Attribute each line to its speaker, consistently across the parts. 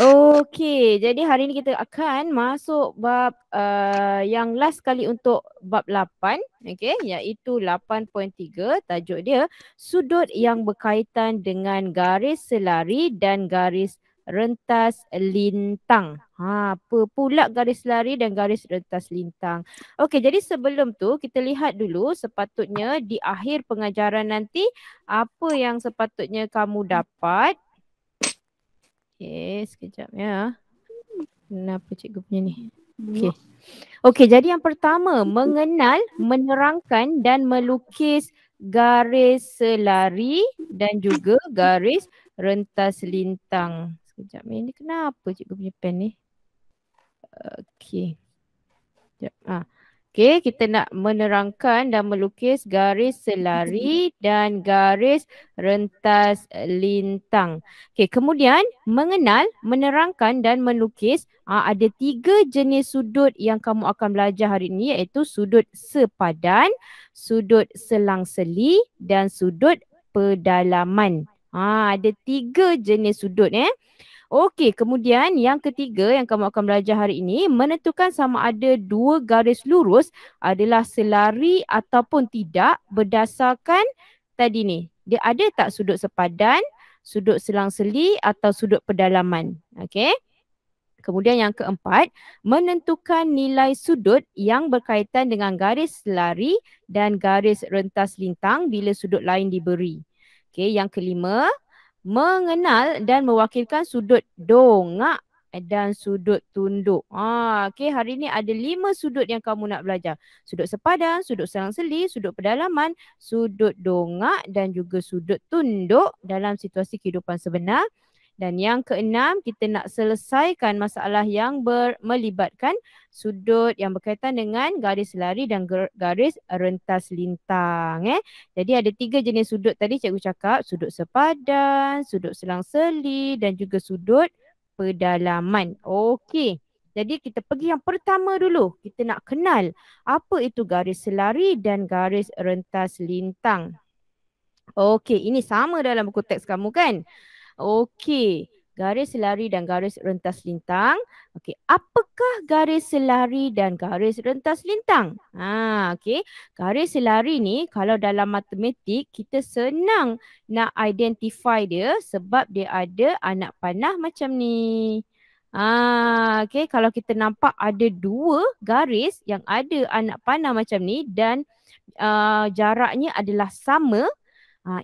Speaker 1: Okey, jadi hari ni kita akan masuk bab yang last kali untuk bab 8, okey, iaitu 8.3. Tajuk dia sudut yang berkaitan dengan garis selari dan garis rentas lintang. Apa pula garis selari dan garis rentas lintang? Okey, jadi sebelum tu kita lihat dulu sepatutnya di akhir pengajaran nanti apa yang sepatutnya kamu dapat. Okey, sekejap ya. Kenapa cikgu punya ni? Okey. Okey, jadi yang pertama, mengenal, menerangkan dan melukis garis selari dan juga garis rentas lintang. Sekejap ni kenapa cikgu punya pen ni? Okey. Sekejap. Okey, kita nak menerangkan dan melukis garis selari dan garis rentas lintang. Okey, kemudian mengenal, menerangkan dan melukis ada 3 jenis sudut yang kamu akan belajar hari ini, iaitu sudut sepadan, sudut selang-seli dan sudut pedalaman. Ada 3 jenis sudut Okey, kemudian yang ketiga yang kamu akan belajar hari ini, menentukan sama ada dua garis lurus adalah selari ataupun tidak berdasarkan tadi ni. Dia ada tak sudut sepadan, sudut selang-seli atau sudut pedalaman. Okey. Kemudian yang keempat, menentukan nilai sudut yang berkaitan dengan garis selari dan garis rentas lintang bila sudut lain diberi. Okey, yang kelima, mengenal dan mewakilkan sudut dongak dan sudut tunduk. Okey, hari ni ada 5 sudut yang kamu nak belajar. Sudut sepadan, sudut selang-seli, sudut pedalaman, sudut dongak dan juga sudut tunduk dalam situasi kehidupan sebenar. Dan yang keenam, kita nak selesaikan masalah yang melibatkan sudut yang berkaitan dengan garis selari dan garis rentas lintang. Jadi ada 3 jenis sudut tadi cikgu cakap, sudut sepadan, sudut selang-seli dan juga sudut pedalaman. Okey. Jadi kita pergi yang pertama dulu. Kita nak kenal apa itu garis selari dan garis rentas lintang. Okey, ini sama dalam buku teks kamu kan? Okey, garis selari dan garis rentas lintang. Okey, apakah garis selari dan garis rentas lintang? Okey. Garis selari ni kalau dalam matematik kita senang nak identify dia sebab dia ada anak panah macam ni. Okey, kalau kita nampak ada dua garis yang ada anak panah macam ni dan jaraknya adalah sama,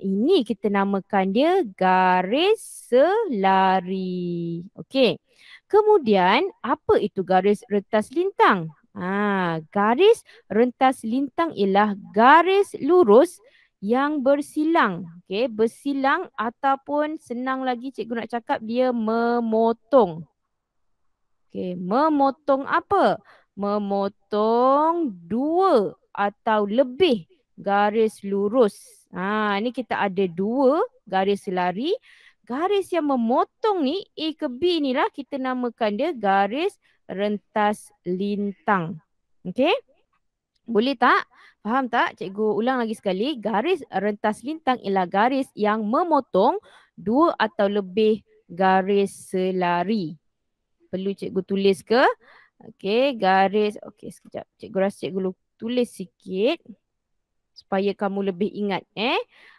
Speaker 1: ini kita namakan dia garis selari. Okey. Kemudian, apa itu garis rentas lintang? Garis rentas lintang ialah garis lurus yang bersilang. Okey, bersilang ataupun senang lagi cikgu nak cakap dia memotong. Okey, memotong apa? Memotong dua atau lebih garis lurus. Ni kita ada dua garis selari. Garis yang memotong ni, A ke B ni lah kita namakan dia garis rentas lintang. Okey? Boleh tak? Faham tak? Cikgu ulang lagi sekali. Garis rentas lintang ialah garis yang memotong dua atau lebih garis selari. Perlu cikgu tulis ke? Okey, garis. Okey, sekejap. Cikgu rasa cikgu tulis sikit supaya kamu lebih ingat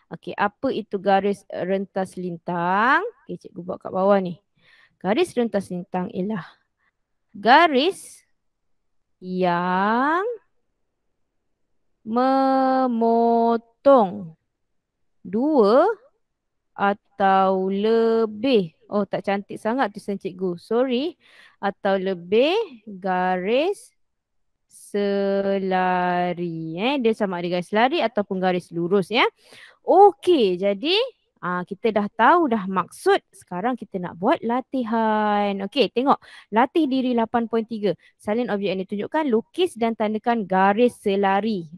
Speaker 1: Okey, apa itu garis rentas lintang? Okey, cikgu buat kat bawah ni. Garis rentas lintang ialah garis yang memotong dua atau lebih. Oh, tak cantik sangat tulisan cikgu. Sorry. Atau lebih garis selari. Dia sama ada garis selari ataupun garis lurus Okey, jadi kita dah tahu dah maksud. Sekarang kita nak buat latihan. Okey, tengok. Latih diri 8.3. Salin objek yang ditunjukkan, lukis dan tandakan garis selari.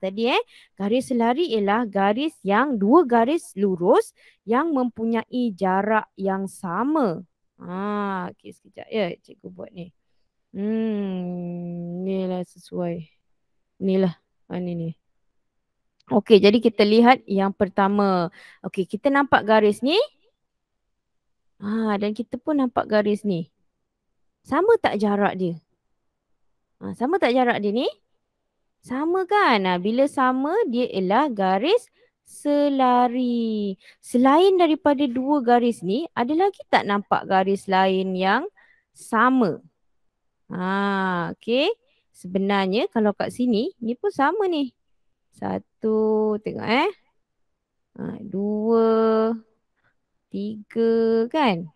Speaker 1: Tadi garis selari ialah garis yang dua garis lurus yang mempunyai jarak yang sama. Okey, sekejap ya cikgu buat ni. Inilah sesuai. Inilah. Ni. Okey, jadi kita lihat yang pertama. Okey, kita nampak garis ni. Dan kita pun nampak garis ni. Sama tak jarak dia? Sama tak jarak dia ni? Sama kan? Bila sama, dia ialah garis selari. Selain daripada dua garis ni, ada lagi tak nampak garis lain yang sama? Okey. Sebenarnya kalau kat sini, ni pun sama ni. Satu, tengok dua, tiga kan?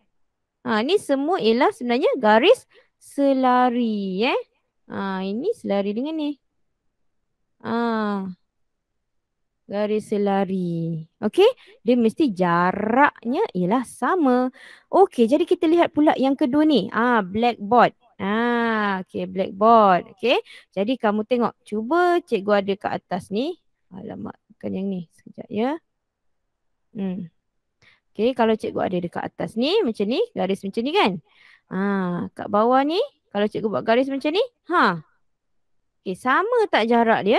Speaker 1: Ni semua ialah sebenarnya garis selari ini selari dengan ni. Garis selari. Okey, dia mesti jaraknya ialah sama. Okey, jadi kita lihat pula yang kedua ni. Blackboard. Okey, blackboard. Okey. Jadi kamu tengok, cuba cikgu ada kat atas ni. Alamak, bukan yang ni. Sekejap ya. Okey, kalau cikgu ada dekat atas ni, macam ni, garis macam ni kan? Kat bawah ni, kalau cikgu buat garis macam ni, okey, sama tak jarak dia?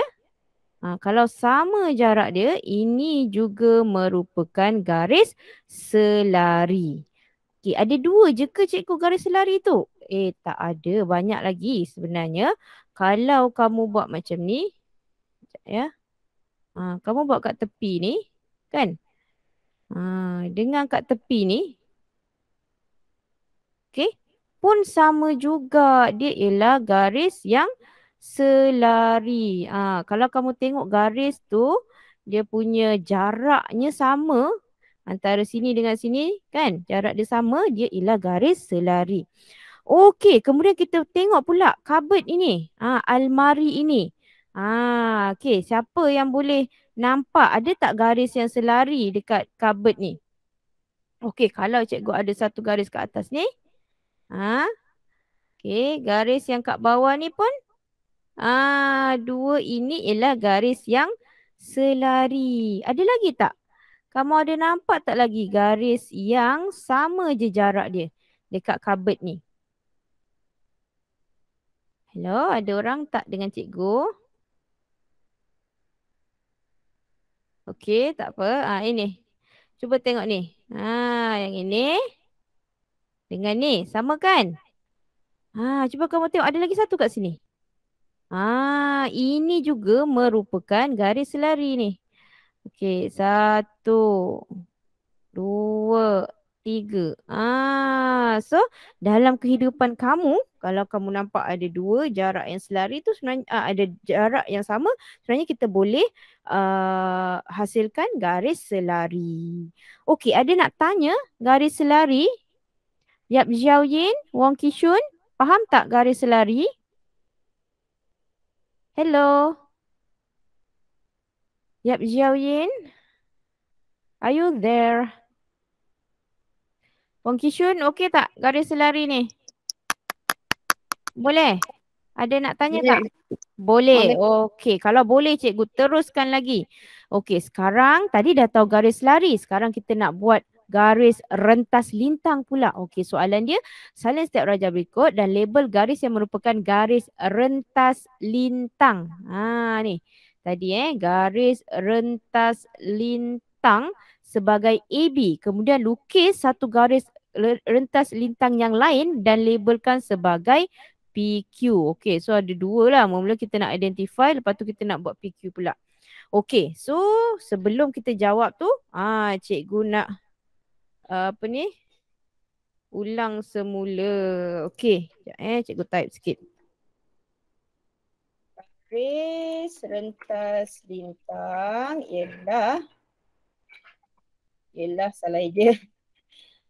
Speaker 1: Kalau sama jarak dia, ini juga merupakan garis selari. Okey, ada dua je ke cikgu garis selari tu? Tak ada, banyak lagi sebenarnya. Kalau kamu buat macam ni, sekejap ya. Kamu buat kat tepi ni, kan? Dengan kat tepi ni, okey, pun sama juga. Dia ialah garis yang selari. Kalau kamu tengok garis tu, dia punya jaraknya sama antara sini dengan sini kan? Jarak dia sama, dia ialah garis selari. Okey, kemudian kita tengok pula cupboard ini. Almari ini. Okey, siapa yang boleh nampak ada tak garis yang selari dekat cupboard ni? Okey, kalau cikgu ada satu garis kat atas ni. Okey, garis yang kat bawah ni pun dua ini ialah garis yang selari. Ada lagi tak? Kamu ada nampak tak lagi garis yang sama je jarak dia dekat cupboard ni? Hello, ada orang tak dengan cikgu? Okey, tak apa. Ini. Cuba tengok ni. Yang ini dengan ni sama kan? Cuba kamu tengok ada lagi satu kat sini. Ini juga merupakan garis selari ni. Okey, satu, dua, tiga. So dalam kehidupan kamu, kalau kamu nampak ada dua jarak yang selari tu sebenarnya ada jarak yang sama, sebenarnya kita boleh hasilkan garis selari. Okey, ada nak tanya garis selari? Yap Xiao Yin, Wong Kishun, faham tak garis selari? Hello. Yap Xiao Yin, are you there? Wong Kishun, okey tak garis selari ni? Boleh? Ada nak tanya tak? Boleh. Okey, kalau boleh cikgu teruskan lagi. Okey, sekarang tadi dah tahu garis lari. Sekarang kita nak buat garis rentas lintang pula. Okey, soalan dia, salin setiap raja berikut dan label garis yang merupakan garis rentas lintang. Ni. Tadi garis rentas lintang sebagai AB. Kemudian lukis satu garis rentas lintang yang lain dan labelkan sebagai PQ. Okey, so ada dua lah. Mula-mula kita nak identify, lepas tu kita nak buat PQ pula. Okey, so sebelum kita jawab tu, cikgu nak apa ni? Ulang semula. Okey, cikgu type sikit. Garis rentas lintang ialah salah je.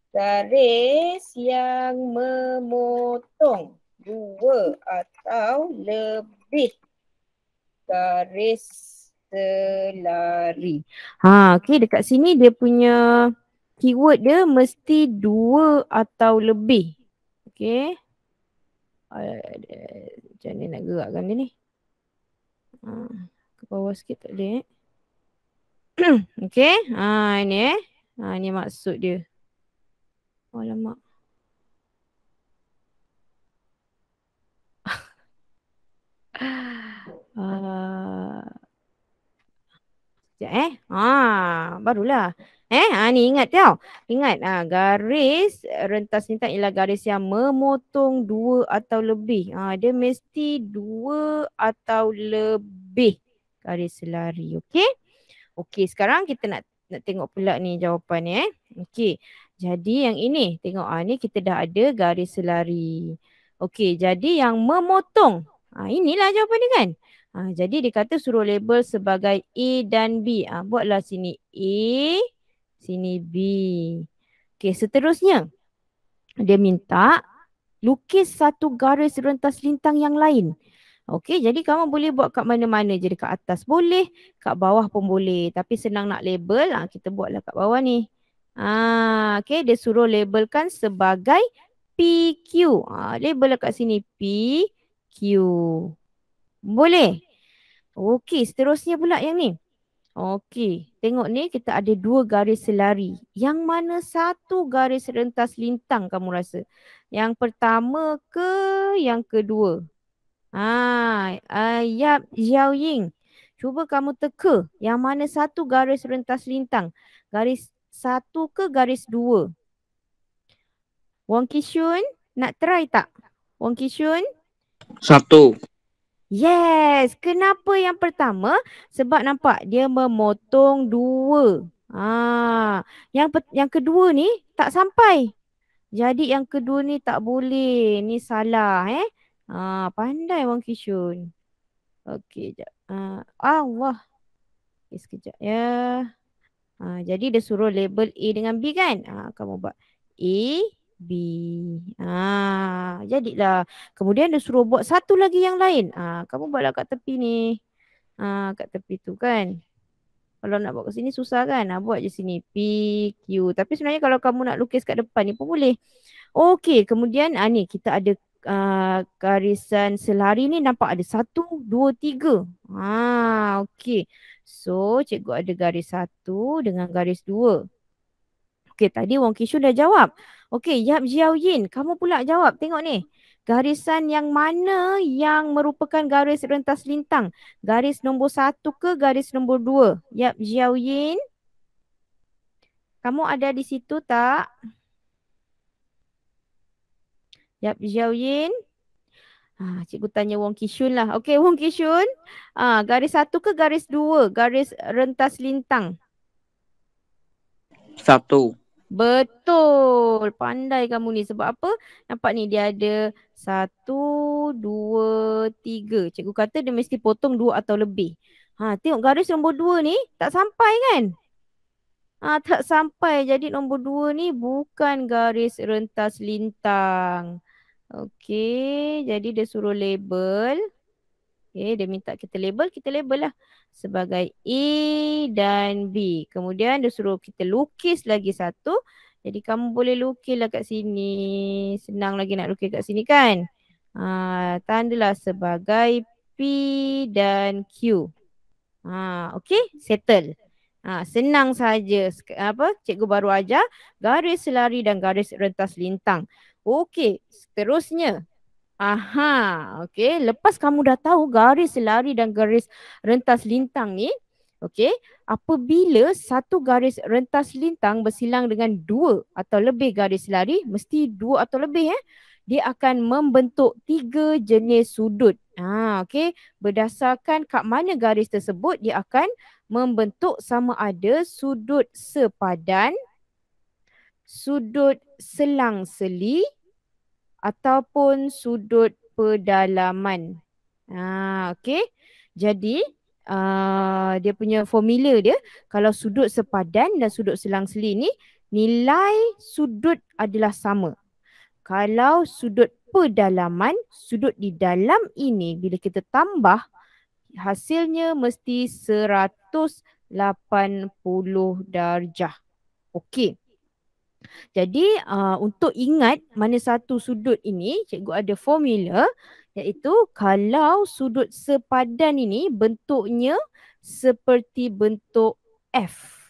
Speaker 1: Garis yang memotong dua atau lebih garis selari. Okey, dekat sini dia punya keyword dia mesti dua atau lebih. Okey. Macam mana nak gerakkan dia ni? Ke bawah sikit tak boleh Okey. Ini ini maksud dia. Alamak. Sekejap barulah. Ni ingat tau. Ingat garis rentas lintang ialah garis yang memotong dua atau lebih. Dia mesti dua atau lebih garis selari. Okey? Okey, sekarang kita nak tengok pula ni jawapan ni Okey. Jadi yang ini, tengok ni kita dah ada garis selari. Okey, jadi yang memotong. Inilah jawapan dia kan. Jadi dia kata suruh label sebagai A dan B. Buatlah sini A, sini B. Okey, seterusnya dia minta lukis satu garis rentas lintang yang lain. Okey, jadi kamu boleh buat kat mana-mana je. Dekat atas boleh, kat bawah pun boleh. Tapi senang nak label, kita buatlah kat bawah ni. Okey, dia suruh labelkan sebagai PQ. Label kat sini PQ. Boleh? Okey, seterusnya pula yang ni. Okey, tengok ni kita ada dua garis selari. Yang mana satu garis rentas lintang kamu rasa? Yang pertama ke yang kedua? Yap, Xiao Ying. Cuba kamu teka yang mana satu garis rentas lintang. Garis satu ke garis dua? Wong Kishun, nak try tak? Wong Kishun?
Speaker 2: Satu.
Speaker 1: Yes. Kenapa yang pertama? Sebab nampak dia memotong dua. Yang kedua ni tak sampai. Jadi yang kedua ni tak boleh. Ni salah pandai Wong Kishun. Okey, jap. Allah. Okay, sekejap ya. Jadi dia suruh label A dengan B kan? Kamu buat A, B. Jadilah. Kemudian dia suruh buat satu lagi yang lain. Kamu buatlah kat tepi ni. Kat tepi tu kan. Kalau nak buat kat sini susah kan? Buat je sini P, Q. Tapi sebenarnya kalau kamu nak lukis kat depan ni pun boleh. Okey, kemudian ni kita ada garisan selari ni nampak ada 1, 2, 3. Okey. So, cikgu ada garis 1 dengan garis 2. Okey, tadi Wong Kishun dah jawab. Okey, Yap Jiao Yin, kamu pula jawab. Tengok ni. Garisan yang mana yang merupakan garis rentas lintang? Garis nombor 1 ke garis nombor 2? Yap Jiao Yin. Kamu ada di situ tak? Yap Jiao Yin. Cikgu tanya Wong Kishun lah. Okey, Wong Kishun. Garis 1 ke garis 2? Garis rentas lintang.
Speaker 2: 1.
Speaker 1: Betul. Pandai kamu ni. Sebab apa? Nampak ni dia ada 1, 2, 3. Cikgu kata dia mesti potong 2 atau lebih. Tengok garis nombor 2 ni tak sampai kan? Tak sampai. Jadi nombor 2 ni bukan garis rentas lintang. Okey. Jadi dia suruh label. Okay, dia minta kita label lah sebagai A dan B. Kemudian dia suruh kita lukis lagi satu. Jadi kamu boleh lukislah kat sini. Senang lagi nak lukis kat sini kan? Tandalah sebagai P dan Q. Okey, settle. Senang saja. Cikgu baru ajar garis selari dan garis rentas lintang. Okey, seterusnya. Okey. Lepas kamu dah tahu garis selari dan garis rentas lintang ni, okey, apabila satu garis rentas lintang bersilang dengan 2 atau lebih garis selari, mesti 2 atau lebih dia akan membentuk 3 jenis sudut. Okey, berdasarkan kat mana garis tersebut, dia akan membentuk sama ada sudut sepadan, sudut selang-seli, ataupun sudut pedalaman. Okey. Jadi dia punya formula dia, kalau sudut sepadan dan sudut selang-seli ni nilai sudut adalah sama. Kalau sudut pedalaman, sudut di dalam ini bila kita tambah hasilnya mesti 180 darjah. Okey. Jadi untuk ingat mana satu sudut ini, cikgu ada formula iaitu kalau sudut sepadan ini bentuknya seperti bentuk F.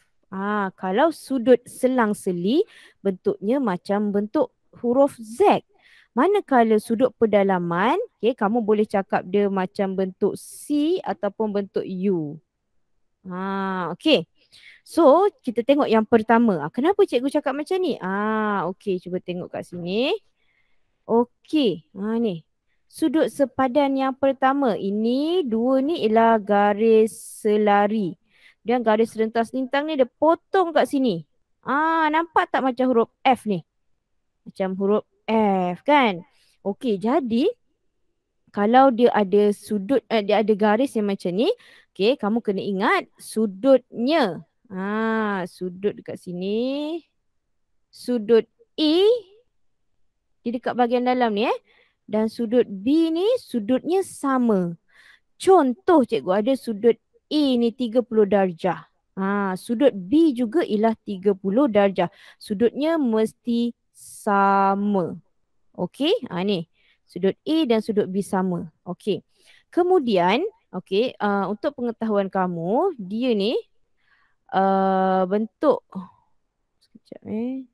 Speaker 1: Kalau sudut selang-seli bentuknya macam bentuk huruf Z. Manakala sudut pedalaman, kamu boleh cakap dia macam bentuk C ataupun bentuk U. Okey. So, kita tengok yang pertama. Kenapa cikgu cakap macam ni? Okey, cuba tengok kat sini. Okey, ni. Sudut sepadan yang pertama. Ini dua ni ialah garis selari. Dan garis rentas lintang ni dia potong kat sini. Nampak tak macam huruf F ni? Macam huruf F kan? Okey, jadi kalau dia ada sudut, dia ada garis yang macam ni, okey, kamu kena ingat sudutnya. Sudut dekat sini. Sudut E, dia dekat bahagian dalam ni Dan sudut B ni sudutnya sama. Contoh cikgu ada sudut E ni 30 darjah. Sudut B juga ialah 30 darjah. Sudutnya mesti sama. Okey, ni. Sudut A dan sudut B sama. Okey. Kemudian, okey, untuk pengetahuan kamu, dia ni bentuk sekejap ni.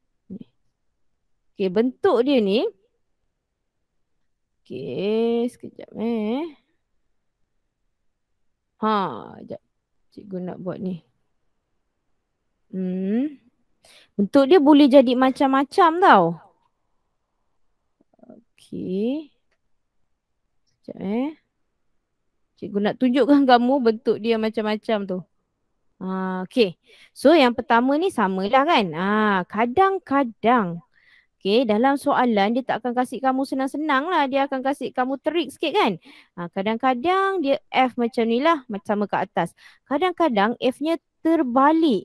Speaker 1: Okey, bentuk dia ni. Okey, sekejap Sekejap. Cikgu nak buat ni. Bentuk dia boleh jadi macam-macam tau. Okey. Sekejap Cikgu nak tunjukkan kamu bentuk dia macam-macam tu. Okey. So yang pertama ni samalah kan. Kadang-kadang dalam soalan dia tak akan kasih kamu senang-senang lah. Dia akan kasih kamu terik sikit kan. Kadang-kadang dia F macam ni lah. Sama kat atas. Kadang-kadang F-nya terbalik.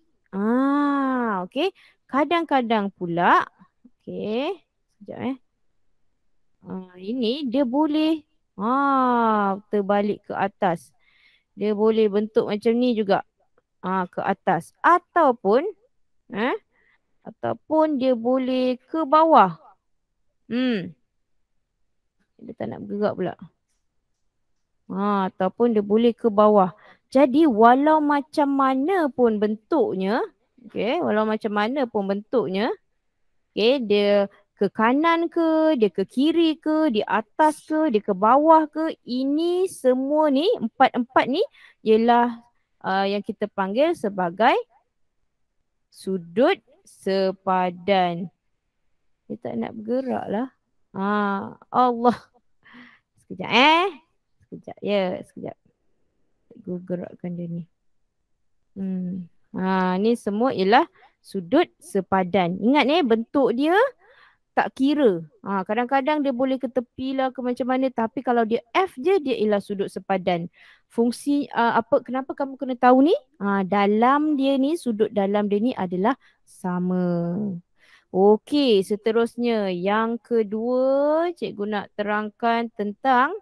Speaker 1: Okey. Kadang-kadang pula. Okey. Sekejap ini dia boleh terbalik ke atas. Dia boleh bentuk macam ni juga. Ke atas. Ataupun dia boleh ke bawah. Dia tak nak bergerak pula. Ataupun dia boleh ke bawah. Jadi walau macam mana pun bentuknya, walau macam mana pun bentuknya, dia ke kanan ke, dia ke kiri ke, di atas ke, dia ke bawah ke, ini semua ni, empat-empat ni ialah yang kita panggil sebagai sudut sepadan. Dia tak nak bergerak lah. Allah. Sekejap Sekejap sekejap. Cikgu gerakkan dia ni. Ni semua ialah sudut sepadan. Ingat bentuk dia tak kira. Kadang-kadang dia boleh ke tepi lah ke macam mana. Tapi kalau dia F je, dia ialah sudut sepadan. Fungsi kenapa kamu kena tahu ni? Dalam dia ni, sudut dalam dia ni adalah sama. Okey, seterusnya. Yang kedua, cikgu nak terangkan tentang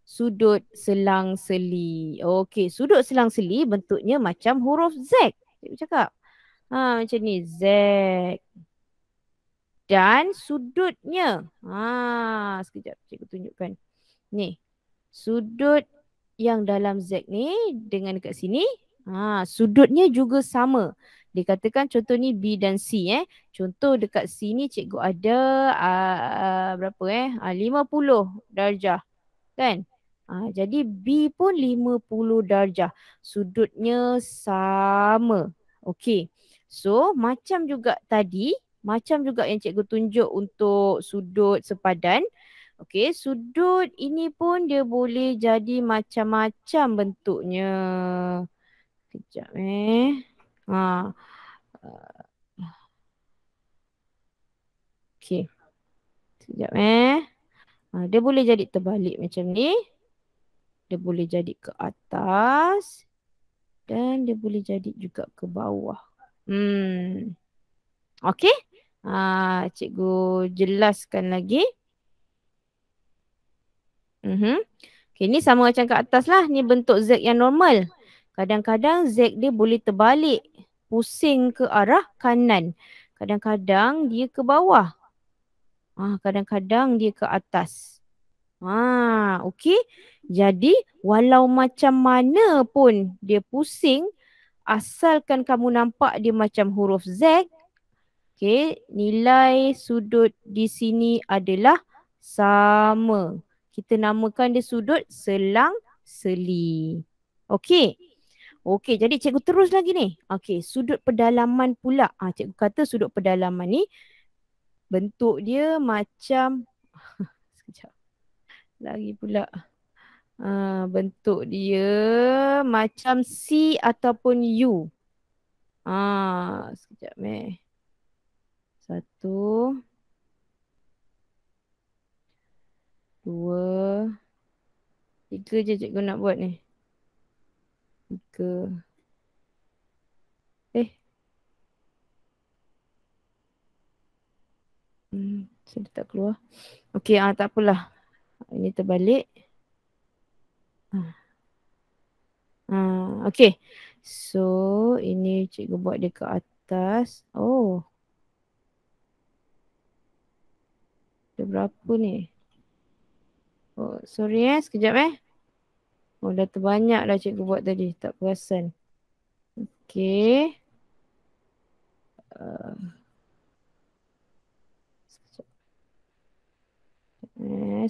Speaker 1: sudut selang-seli. Okey, sudut selang-seli bentuknya macam huruf Z. Cikgu cakap. Macam ni, Z. Dan sudutnya. Sekejap cikgu tunjukkan. Ni. Sudut yang dalam Z ni dengan dekat sini. Sudutnya juga sama. Dikatakan contoh ni B dan C. Contoh dekat sini cikgu ada berapa 50 darjah. Kan? Jadi B pun 50 darjah. Sudutnya sama. Okey. So macam juga tadi. Macam juga yang cikgu tunjuk untuk sudut sepadan. Okey, sudut ini pun dia boleh jadi macam-macam bentuknya. Sekejap Okey. Sekejap dia boleh jadi terbalik macam ni. Dia boleh jadi ke atas. Dan dia boleh jadi juga ke bawah. Okey. Cikgu jelaskan lagi. Okay, ni sama macam kat atas lah. Ni bentuk Z yang normal. Kadang-kadang Z dia boleh terbalik. Pusing ke arah kanan. Kadang-kadang dia ke bawah. Kadang-kadang dia ke atas. Okey. Jadi walau macam mana pun dia pusing. Asalkan kamu nampak dia macam huruf Z. Okey, nilai sudut di sini adalah sama. Kita namakan dia sudut selang-seli. Okey. Okey, jadi cikgu terus lagi ni. Okey, sudut pedalaman pula. Cikgu kata sudut pedalaman ni bentuk dia macam sekejap. Lagi pula. Bentuk dia macam C ataupun U. Sekejap Satu, dua, tiga je cikgu nak buat ni. Tiga. Saya tak keluar. Okey, tak apalah. Ini terbalik. Okey. So, ini cikgu buat dia ke atas. Oh. Ada berapa ni? Oh, sorry sekejap Oh, dah terbanyak dah cikgu buat tadi. Tak perasan. Okey.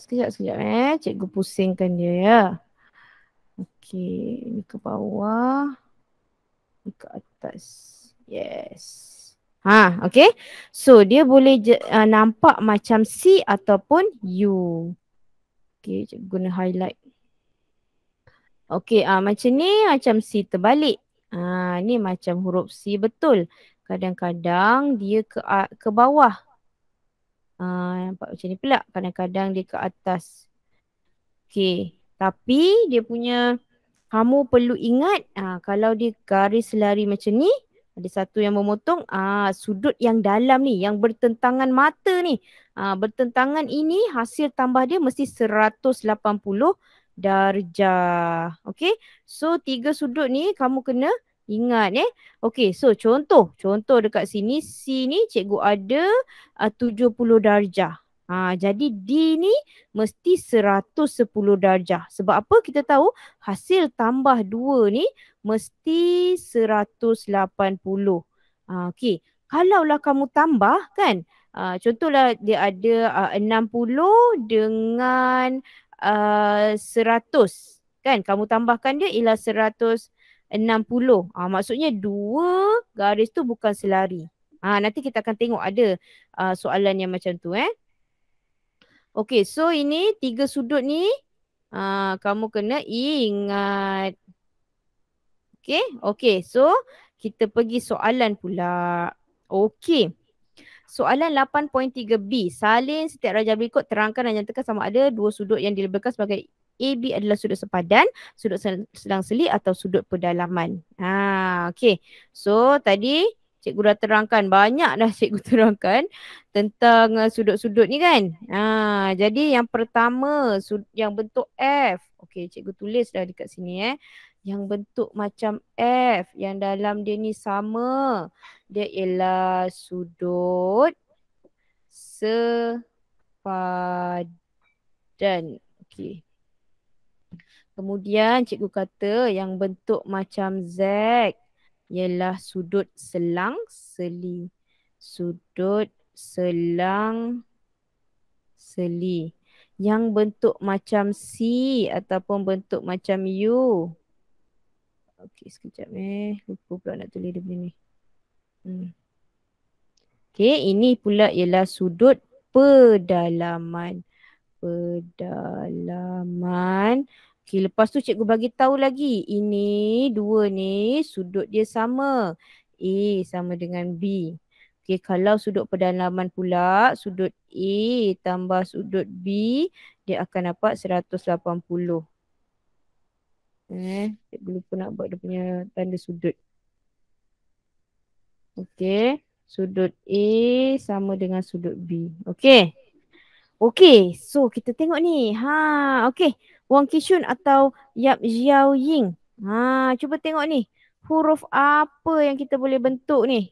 Speaker 1: Sekejap. Cikgu pusingkan dia ya. Okey, ini ke bawah. Ini ke atas. Yes. Okey. So, dia boleh nampak macam C ataupun U. Okey, cikgu guna highlight. Okey, macam ni macam C terbalik. Ni macam huruf C betul. Kadang-kadang dia ke bawah. Nampak macam ni pula. Kadang-kadang dia ke atas. Okey, tapi dia punya kamu perlu ingat kalau dia garis lari macam ni, ada satu yang memotong, sudut yang dalam ni, yang bertentangan mata ni. Bertentangan ini hasil tambah dia mesti 180 darjah. Okey. So 3 sudut ni kamu kena ingat Okey, so contoh dekat sini C ni cikgu ada 70 darjah. Jadi D ni mesti 110 darjah. Sebab apa? Kita tahu hasil tambah 2 ni mesti 180. Okey. Kalaulah kamu tambah kan, contohlah dia ada 60 dengan 100 kan, kamu tambahkan dia ialah 160. Maksudnya 2 garis tu bukan selari. Nanti kita akan tengok ada soalan yang macam tu Okey, so ini 3 sudut ni kamu kena ingat. Okey, so kita pergi soalan pula. Okey. Soalan 8.3b. Salin setiap rajah berikut, terangkan dan nyatakan sama ada dua sudut yang dilabelkan sebagai AB adalah sudut sepadan, sudut sedang seli atau sudut pedalaman. Okey. So tadi cikgu dah terangkan, banyak dah cikgu terangkan tentang sudut-sudut ni kan. Jadi yang pertama yang bentuk F. Okey, cikgu tulis dah dekat sini Yang bentuk macam F, yang dalam dia ni sama. Dia ialah sudut sepadan. Okey. Kemudian cikgu kata yang bentuk macam Z ialah sudut selang seli. Sudut selang seli. Yang bentuk macam C ataupun bentuk macam U. Okey, sekejap lupa pula nak tulis dia punya ni. Okey, ini pula ialah sudut pedalaman. Pedalaman. Okey, lepas tu cikgu bagi tahu lagi. Ini dua ni sudut dia sama. A sama dengan B. Okey, kalau sudut pedalaman pula, sudut A tambah sudut B, dia akan dapat 180. Cikgu lupa nak buat dia punya tanda sudut. Okey. Sudut A sama dengan sudut B. Okey. Okey, so kita tengok ni. Okey. Wang Kishun atau Yap Xiao Ying. Cuba tengok ni. Huruf apa yang kita boleh bentuk ni?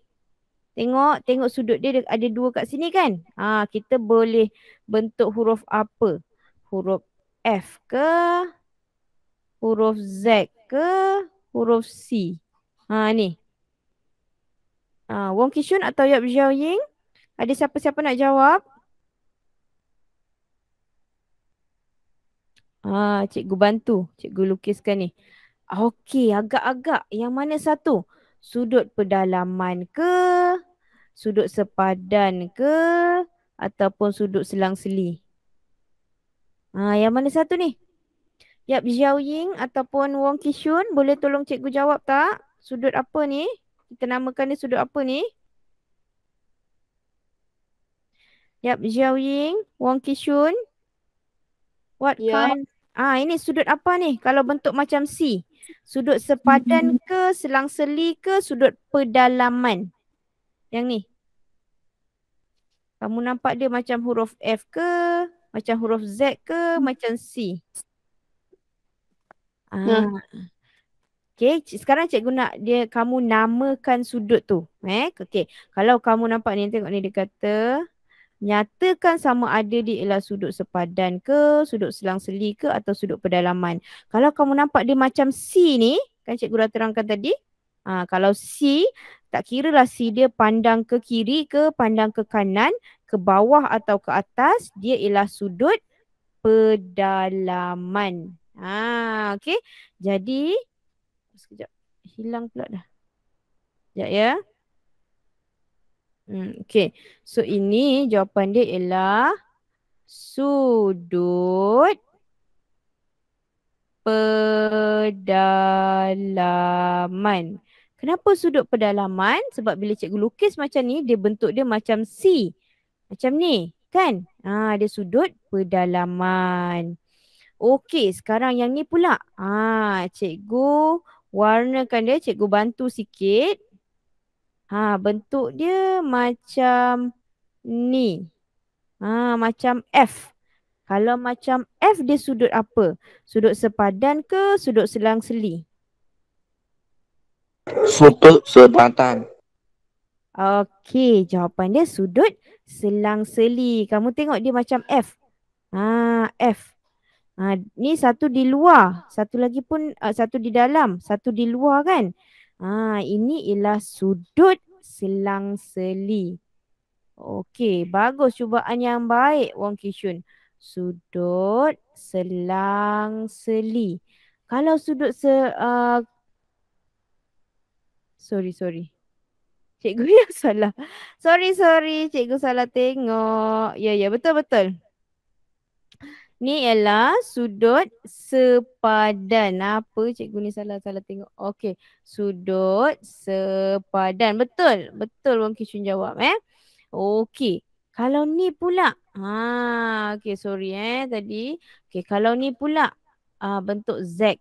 Speaker 1: Tengok sudut dia ada dua kat sini kan? Kita boleh bentuk huruf apa? Huruf F ke? Huruf Z ke? Huruf C? Ni. Wong Kishun atau Yap Xiao Ying? Ada siapa-siapa nak jawab? Cikgu bantu. Cikgu lukiskan ni. Okey, agak-agak. Yang mana satu? Sudut pedalaman ke? Sudut sepadan ke? Ataupun sudut selang-seli? Yang mana satu ni? Yap, Xiao Ying ataupun Wong Kishun, boleh tolong cikgu jawab tak? Sudut apa ni? Kita namakan dia sudut apa ni? Yap, Xiao Ying, Wong Kishun. What
Speaker 2: Ya.
Speaker 1: kind? Ini sudut apa ni? Kalau bentuk macam C. Sudut sepadan ke, selang-seli ke, sudut pedalaman? Yang ni. Kamu nampak dia macam huruf F ke, macam huruf Z ke, macam C?
Speaker 2: Nah,
Speaker 1: Okay, sekarang cikgu nak kamu namakan sudut tu. Okay. Kalau kamu nampak ni, tengok ni dia kata, nyatakan sama ada dia ialah sudut sepadan ke, sudut selang-seli ke atau sudut pedalaman. Kalau kamu nampak dia macam C ni, kan cikgu dah terangkan tadi. Kalau C, tak kira lah C dia pandang ke kiri ke, pandang ke kanan, ke bawah atau ke atas, dia ialah sudut pedalaman. Okay. Jadi, sekejap. Hilang pula dah. Sekejap ya. Okay. So, ini jawapan dia ialah sudut pedalaman. Kenapa sudut pedalaman? Sebab bila cikgu lukis macam ni, dia bentuk dia macam C. Macam ni, kan? Dia sudut pedalaman. Okey, sekarang yang ni pula. Cikgu warnakan dia, cikgu bantu sikit. Bentuk dia macam ni. Macam F. Kalau macam F dia sudut apa? Sudut sepadan ke sudut selang-seli?
Speaker 2: sudut sepadan.
Speaker 1: Okey, jawapan dia sudut selang-seli. Kamu tengok dia macam F. F. Ni satu di luar, satu lagi pun satu di dalam, satu di luar kan? Ini ialah sudut selang-seli. Okey, bagus cubaan yang baik Wong Kishun. Sudut selang-seli. Kalau sudut sorry. Cikgu yang salah. Sorry. Cikgu salah tengok. Ya, betul. Ni ialah sudut sepadan. Apa cikgu ni salah tengok. Okey. Sudut sepadan. Betul Wong Kishun jawab Okey. Kalau ni pula. Okey, sorry tadi. Okey, kalau ni pula bentuk Z.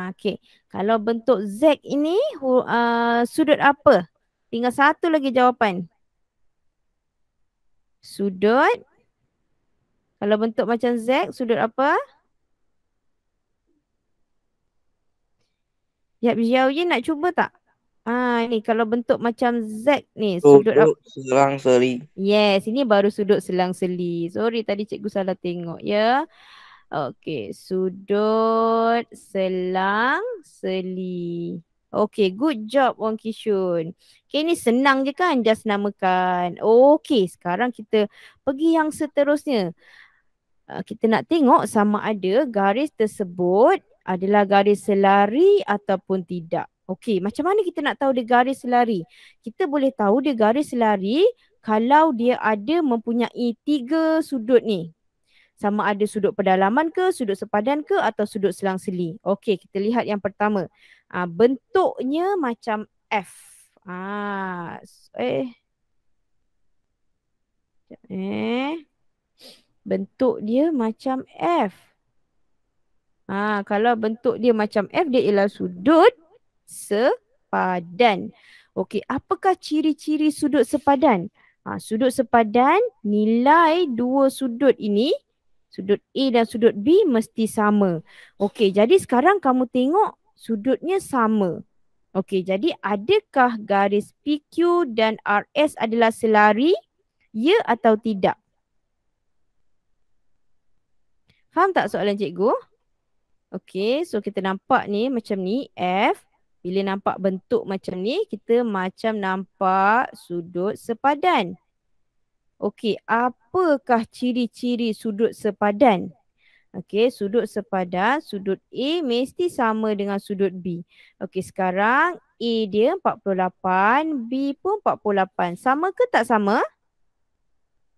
Speaker 1: Okey. Kalau bentuk Z ini sudut apa? Tinggal satu lagi jawapan. Sudut. Kalau bentuk macam Z, sudut apa? Yap, Xiao Yin nak cuba tak? Ni kalau bentuk macam Z ni, sudut apa?
Speaker 2: Selang-seli.
Speaker 1: Yes, ini baru sudut selang-seli. Sorry tadi cikgu salah tengok ya. Okey, sudut selang-seli. Okey, good job Wong Kishun. Okey, ni senang je kan, just namakan. Okey, sekarang kita pergi yang seterusnya. Kita nak tengok sama ada garis tersebut adalah garis selari ataupun tidak. Okey, macam mana kita nak tahu dia garis selari? Kita boleh tahu dia garis selari kalau dia ada mempunyai 3 sudut ni. Sama ada sudut pedalaman ke, sudut sepadan ke atau sudut selang-seli. Okey, kita lihat yang pertama. Bentuknya macam F. Bentuk dia macam F. Kalau bentuk dia macam F, dia ialah sudut sepadan. Okey, apakah ciri-ciri sudut sepadan? Sudut sepadan, nilai dua sudut ini, sudut A dan sudut B mesti sama. Okey, jadi sekarang kamu tengok sudutnya sama. Okey, jadi adakah garis PQ dan RS adalah selari? Ya atau tidak? Faham tak soalan cikgu? Okey, so kita nampak ni macam ni F. Bila nampak bentuk macam ni, kita macam nampak sudut sepadan. Okey, apakah ciri-ciri sudut sepadan? Okey, sudut sepadan, sudut A mesti sama dengan sudut B. Okey, sekarang A dia 48, B pun 48. Sama ke tak sama?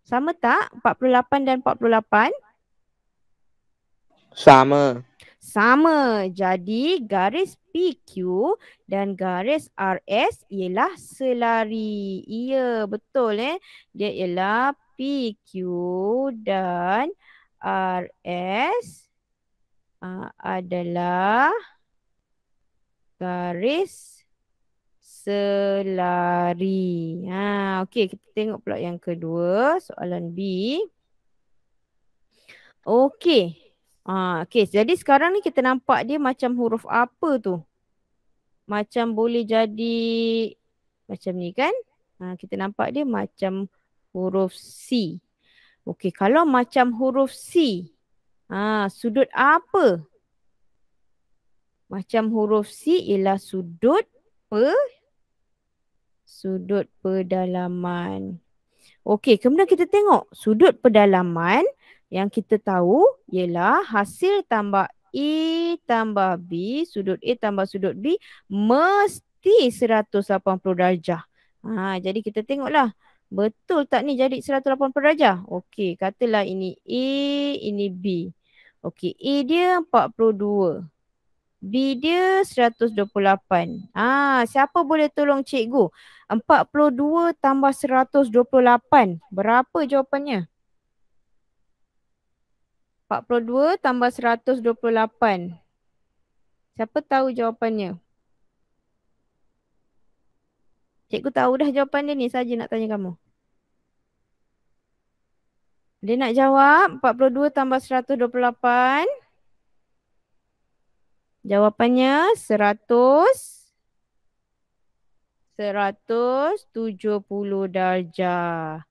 Speaker 1: Sama tak? 48 dan 48?
Speaker 2: Sama.
Speaker 1: Sama. Jadi garis PQ dan garis RS ialah selari. Ya, betul Dia ialah PQ dan RS adalah garis selari. Okey, kita tengok pula yang kedua, soalan B. Okey. Okey, jadi sekarang ni kita nampak dia macam huruf apa tu? Macam boleh jadi macam ni kan? Kita nampak dia macam huruf C. Okey, kalau macam huruf C, sudut apa? Macam huruf C ialah sudut pedalaman. Okey, kemudian kita tengok sudut pedalaman yang kita tahu ialah hasil tambah A tambah B, sudut A tambah sudut B mesti 180 darjah. Jadi kita tengoklah betul tak ni jadi 180 darjah? Okey, katalah ini A, ini B. Okey, A dia 42. B dia 128. Siapa boleh tolong cikgu? 42 tambah 128. Berapa jawapannya? 42 tambah 128. Siapa tahu jawapannya? Cikgu tahu dah jawapan dia ni. Saja nak tanya kamu. Dia nak jawab 42 tambah 128. Jawapannya 170 darjah.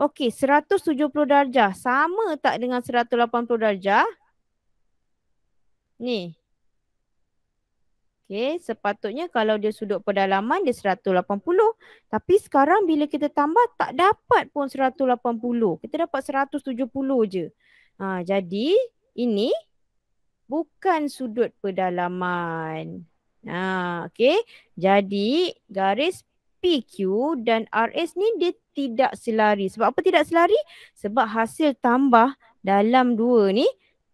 Speaker 1: Okey, 170 darjah. Sama tak dengan 180 darjah? Ni. Okey, sepatutnya kalau dia sudut pedalaman dia 180. Tapi sekarang bila kita tambah tak dapat pun 180. Kita dapat 170 je. Jadi ini bukan sudut pedalaman. Okey. Jadi garis PQ dan RS ni dia tidak selari. Sebab apa tidak selari? Sebab hasil tambah dalam dua ni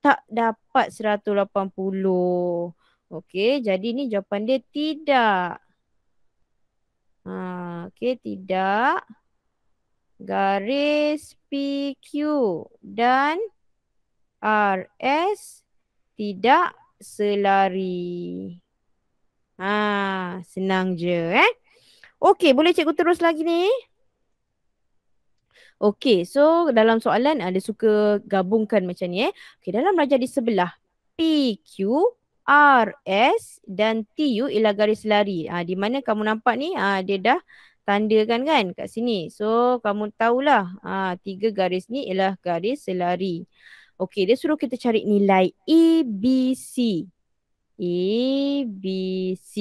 Speaker 1: tak dapat 180. Okey, jadi ni jawapan dia tidak. Okey, tidak. Garis PQ dan RS tidak selari. Senang je Okey, boleh cikgu terus lagi ni? Okey, so dalam soalan dia suka gabungkan macam ni Okey, dalam rajah di sebelah PQ, RS dan TU ialah garis lari. Di mana kamu nampak ni dia dah tandakan kan kat sini. So kamu tahulah 3 garis ni ialah garis selari. Okey, dia suruh kita cari nilai ABC. ABC.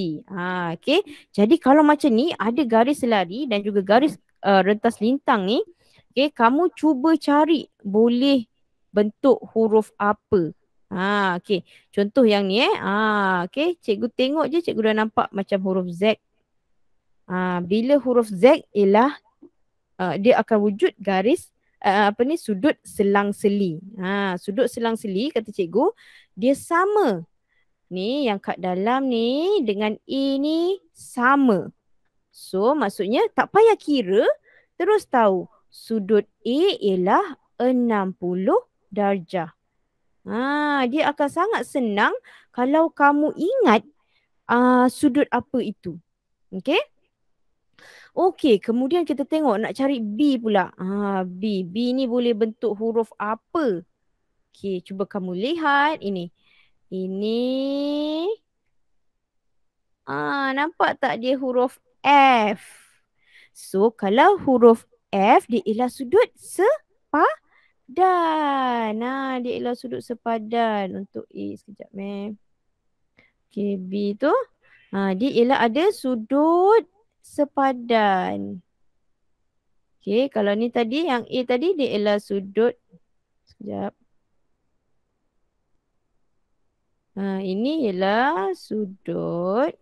Speaker 1: Okey. Jadi kalau macam ni ada garis selari dan juga garis rentas lintang ni, okey, kamu cuba cari boleh bentuk huruf apa. Okey. Contoh yang ni okey, cikgu tengok je cikgu dah nampak macam huruf Z. Bila huruf Z ialah dia akan wujud garis sudut selang-seli. Sudut selang-seli kata cikgu dia sama. Ni yang kat dalam ni dengan A ni sama. So maksudnya tak payah kira, terus tahu sudut A ialah 60 darjah. Dia akan sangat senang kalau kamu ingat sudut apa itu. Okey? Okey, kemudian kita tengok nak cari B pula. B ni boleh bentuk huruf apa? Okey, cuba kamu lihat ini. Ini nampak tak dia huruf F. So kalau huruf F dia ialah sudut sepadan. Dia ialah sudut sepadan untuk A sekejap Okay, B tu dia ialah ada sudut sepadan. Okay, kalau ni tadi yang A tadi dia ialah sudut sekejap. Ini ialah sudut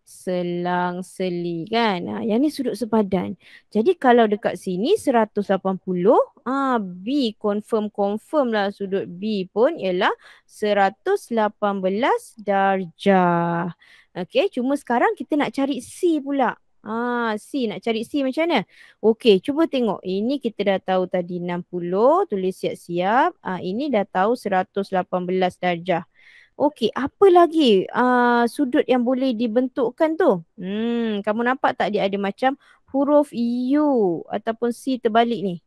Speaker 1: selang-seli kan. Yang ni sudut sepadan. Jadi kalau dekat sini 180, B confirm lah sudut B pun ialah 118 darjah. Okey, cuma sekarang kita nak cari C pula. C, nak cari C macam mana? Okey, cuba tengok. Ini kita dah tahu tadi 60, tulis siap-siap. Ini dah tahu 118 darjah. Okey, apa lagi sudut yang boleh dibentukkan tu? Kamu nampak tak dia ada macam huruf U ataupun C terbalik ni?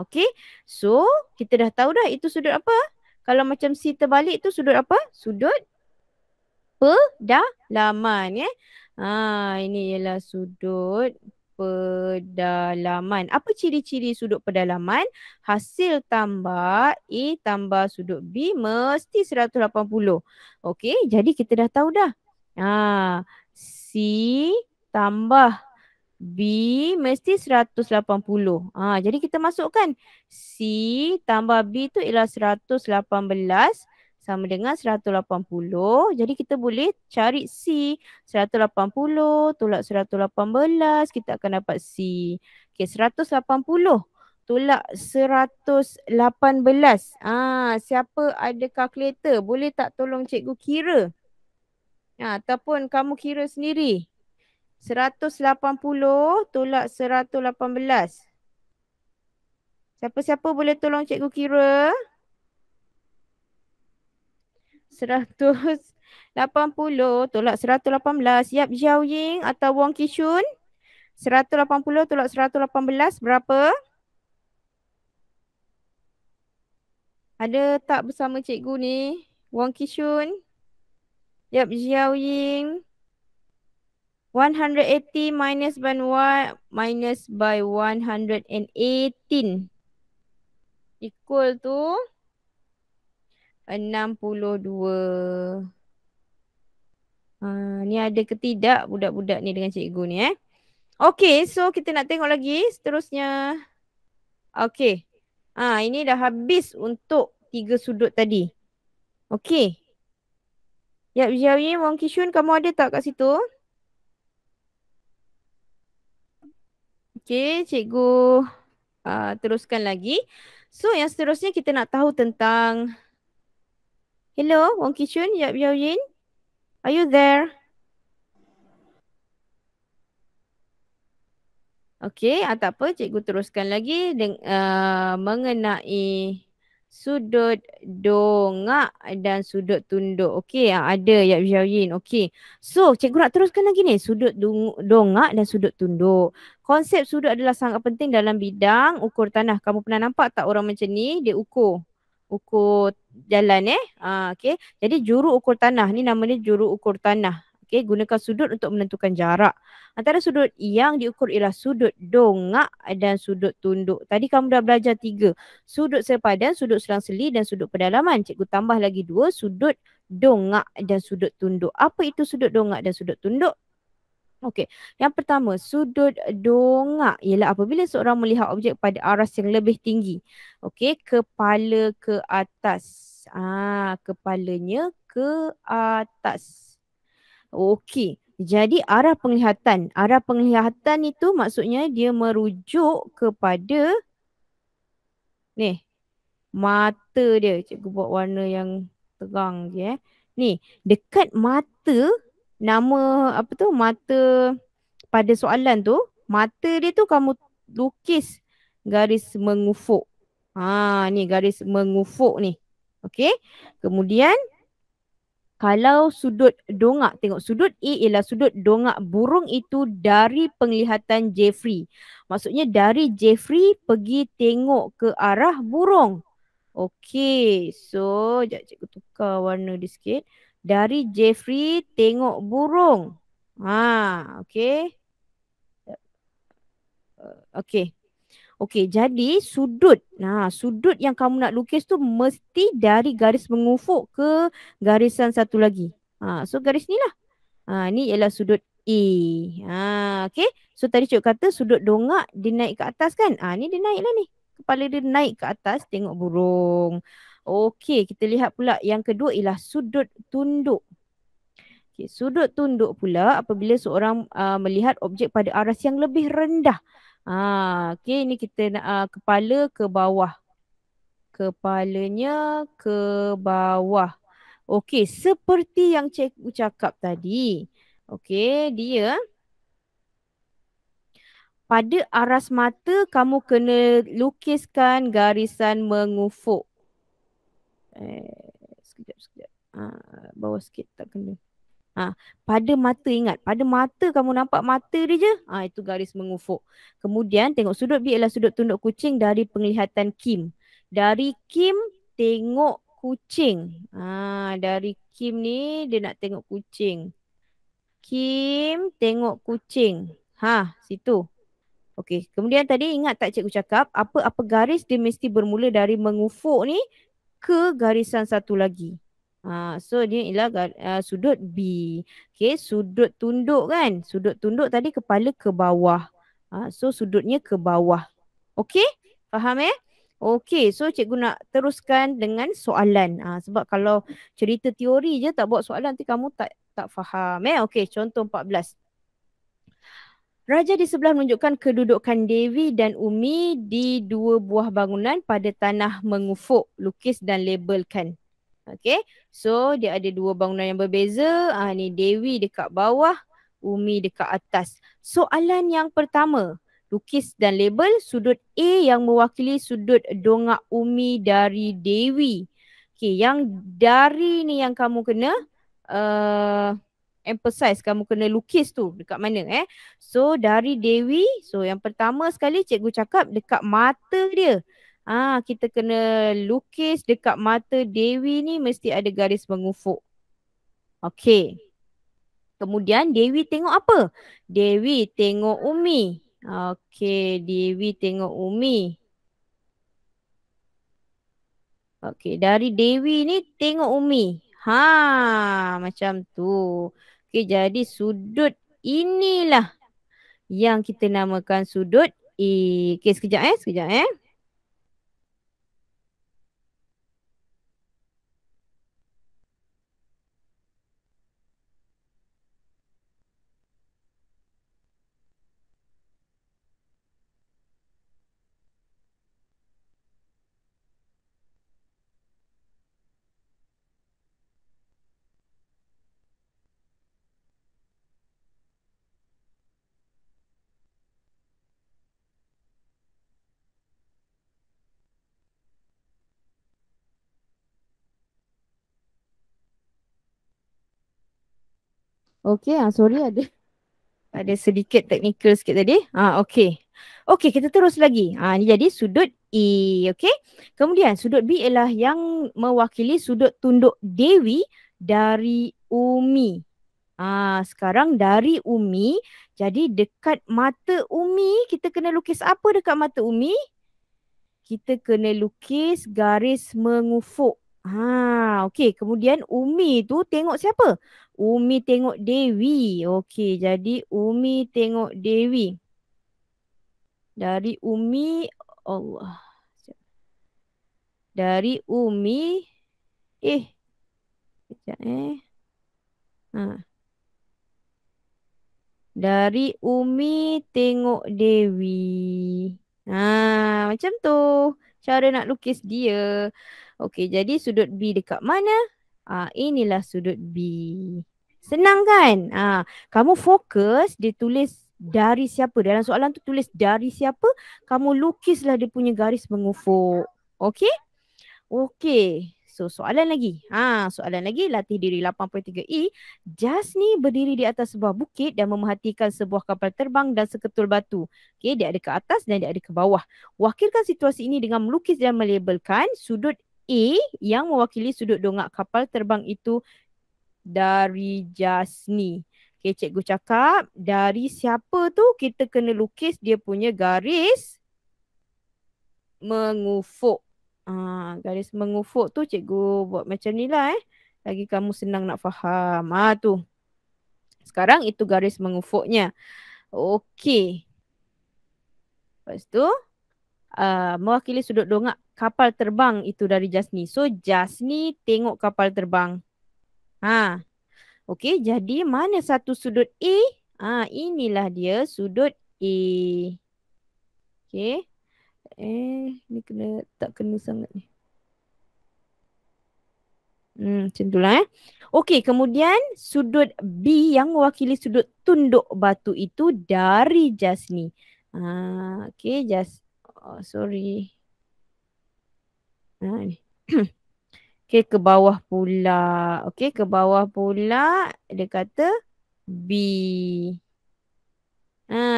Speaker 1: Okey. So, kita dah tahu dah itu sudut apa? Kalau macam C terbalik tu sudut apa? Sudut pedalaman ya. Ini ialah sudut pedalaman. Apa ciri-ciri sudut pedalaman? Hasil tambah A tambah sudut B mesti 180. Okey, jadi kita dah tahu dah. C tambah B mesti 180. Jadi kita masukkan C tambah B tu ialah 118 sama dengan 180. Jadi kita boleh cari C. 180 tolak 118 kita akan dapat C. Okey, 180 tolak 118. Siapa ada kalkulator boleh tak tolong cikgu kira? Ataupun kamu kira sendiri. 180 tolak 118. Siapa-siapa boleh tolong cikgu kira? 180 tolak 118. Yap Xiao Ying atau Wong Kishun? 180 tolak 118 berapa? Ada tak bersama cikgu ni? Wong Kishun? Yap Xiao Ying? 180 minus by 118 equal to 62. Ni ada ke tidak budak-budak ni dengan cikgu ni Okey, so kita nak tengok lagi seterusnya. Okey. Ini dah habis untuk 3 sudut tadi. Okey. Yap Xiaoyi, Wong Kishun, kamu ada tak kat situ? Okey, cikgu teruskan lagi. So, yang seterusnya kita nak tahu tentang... Hello, Wong Kishun, Yap Xiaoyin. Are you there? Okey, tak apa. Cikgu teruskan lagi mengenai sudut dongak dan sudut tunduk. Okey, ada Yap Xiaoyin. Okey. So, cikgu nak teruskan lagi ni. Sudut dongak dan sudut tunduk. Konsep sudut adalah sangat penting dalam bidang ukur tanah. Kamu pernah nampak tak orang macam ni? Dia ukur jalan okey. Jadi juru ukur tanah ni namanya juru ukur tanah. Okey, gunakan sudut untuk menentukan jarak. Antara sudut yang diukur ialah sudut dongak dan sudut tunduk. Tadi kamu dah belajar 3. Sudut sepadan, sudut selang-seli dan sudut pedalaman. Cikgu tambah lagi 2, sudut dongak dan sudut tunduk. Apa itu sudut dongak dan sudut tunduk? Okey, yang pertama, sudut dongak ialah apabila seorang melihat objek pada aras yang lebih tinggi. Okey, kepala ke atas. Kepalanya ke atas. Okey, jadi arah penglihatan. Arah penglihatan itu maksudnya dia merujuk kepada ni, mata dia. Cikgu buat warna yang terang je Ni, dekat mata, nama apa tu, mata pada soalan tu, mata dia tu kamu lukis garis mengufuk. Ni garis mengufuk ni. Okey, kemudian kalau sudut dongak, tengok sudut A ialah sudut dongak burung itu dari penglihatan Jeffrey. Maksudnya dari Jeffrey pergi tengok ke arah burung. Okey, so sekejap cikgu tukar warna dia sikit. Dari Jeffrey tengok burung. Okey. Okey. Okey, jadi sudut. Sudut yang kamu nak lukis tu mesti dari garis mengufuk ke garisan satu lagi. So garis ni lah. Ni ialah sudut A. Okey. So tadi cikgu kata sudut dongak dia naik ke atas kan? Ni dia naik lah ni. Kepala dia naik ke atas tengok burung. Okey, kita lihat pula yang kedua ialah sudut tunduk. Okay, sudut tunduk pula apabila seorang melihat objek pada aras yang lebih rendah. Okey, ini kita nak kepala ke bawah. Kepalanya ke bawah. Okey, seperti yang cikgu cakap tadi. Okey, dia pada aras mata kamu kena lukiskan garisan mengufuk. Sekejap. Bawah sikit tak kena. Pada mata, ingat, pada mata kamu nampak mata dia je, itu garis mengufuk. Kemudian tengok sudut B ialah sudut tunduk kucing dari penglihatan Kim. Dari Kim tengok kucing. Dari Kim ni dia nak tengok kucing. Kim tengok kucing. Situ. Okey, kemudian tadi ingat tak cikgu cakap apa-apa garis dia mesti bermula dari mengufuk ni ke garisan satu lagi. So dia ialah sudut B. Okey, sudut tunduk kan. Sudut tunduk tadi kepala ke bawah. So sudutnya ke bawah. Okey? Faham Okey, so cikgu nak teruskan dengan soalan. Sebab kalau cerita teori je tak buat soalan nanti kamu tak faham Okey, contoh 14. Raja di sebelah menunjukkan kedudukan Dewi dan Umi di dua buah bangunan pada tanah mengufuk. Lukis dan labelkan. Okay. So dia ada dua bangunan yang berbeza. Ni Dewi dekat bawah, Umi dekat atas. Soalan yang pertama. Lukis dan label sudut A yang mewakili sudut dongak Umi dari Dewi. Okay, yang dari ni yang kamu kena emphasize, kamu kena lukis tu dekat mana So dari Dewi, so yang pertama sekali cikgu cakap dekat mata dia. Kita kena lukis dekat mata Dewi ni mesti ada garis mengufuk. Okey. Kemudian Dewi tengok apa? Dewi tengok Umi. Okey, Dewi tengok Umi. Okey, dari Dewi ni tengok Umi. Macam tu. Okey, jadi sudut inilah yang kita namakan sudut A. Okey, sekejap. Okey, sorry ada sedikit technical sikit tadi. Okey. Okey, kita terus lagi. Ni jadi sudut A, okey. Kemudian sudut B ialah yang mewakili sudut tunduk Dewi dari Umi. Sekarang dari Umi, jadi dekat mata Umi, kita kena lukis apa dekat mata Umi? Kita kena lukis garis mengufuk. Okey. Kemudian Umi tu tengok siapa? Umi tengok Dewi. Okey, jadi Umi tengok Dewi. Dari Umi, Allah. Dari Umi, sekejap Dari Umi tengok Dewi. Macam tu cara nak lukis dia. Okey, jadi sudut B dekat mana? Inilah sudut B. Senang kan? Kamu fokus dia tulis dari siapa. Dalam soalan tu tulis dari siapa. Kamu lukislah dia punya garis mengufuk. Okey? Okey. So soalan lagi. Soalan lagi latih diri 8.3E. Jas ni berdiri di atas sebuah bukit dan memerhatikan sebuah kapal terbang dan seketul batu. Okey, dia ada ke atas dan dia ada ke bawah. Wakilkan situasi ini dengan melukis dan melabelkan sudut A yang mewakili sudut dongak kapal terbang itu dari jas ni. Okey, cikgu cakap dari siapa tu kita kena lukis dia punya garis mengufuk. Garis mengufuk tu cikgu buat macam ni lah Lagi kamu senang nak faham. Tu. Sekarang itu garis mengufuknya. Okey. Lepas tu mewakili sudut dongak kapal terbang itu dari Jasni. So Jasni tengok kapal terbang. Okey, jadi mana satu sudut A? Inilah dia sudut A. Okey. Ni tak kena sangat ni. Macam itulah. Okey, kemudian sudut B yang mewakili sudut tunduk batu itu dari Jasni. Okey, sorry. Ni. Okey, ke bawah pula. Okey, ke bawah pula dia kata B.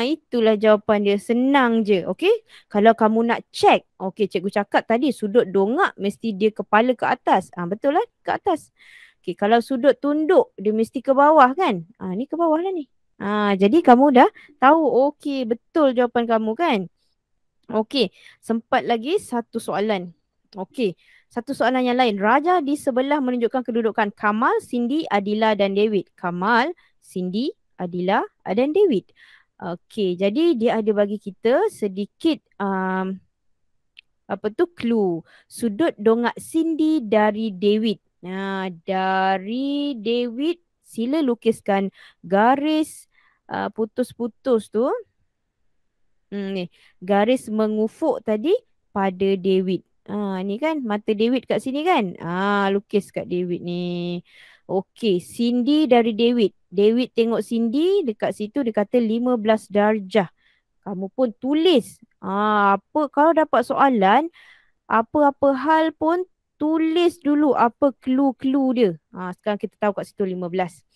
Speaker 1: Itulah jawapan dia. Senang je. Okey. Kalau kamu nak check. Okey, cikgu cakap tadi sudut dongak mesti dia kepala ke atas. Betul lah, ke atas. Okey, kalau sudut tunduk dia mesti ke bawah kan? Ni ke bawah lah ni. Jadi kamu dah tahu. Okey, betul jawapan kamu kan? Okey, sempat lagi satu soalan. Okey, satu soalan yang lain. Raja di sebelah menunjukkan kedudukan Kamal, Cindy, Adila dan David. Kamal, Cindy, Adila dan David. Okey, jadi dia ada bagi kita sedikit clue. Sudut dongak Cindy dari David. Dari David, sila lukiskan garis putus-putus tu. Ni, garis mengufuk tadi pada David. Ni kan mata David kat sini kan? Lukis kat David ni. Okey, Cindy dari David. David tengok Cindy dekat situ dia kata 15 darjah. Kamu pun tulis. Apa kalau dapat soalan, apa-apa hal pun tulis dulu apa clue-clue dia. Sekarang kita tahu kat situ 15.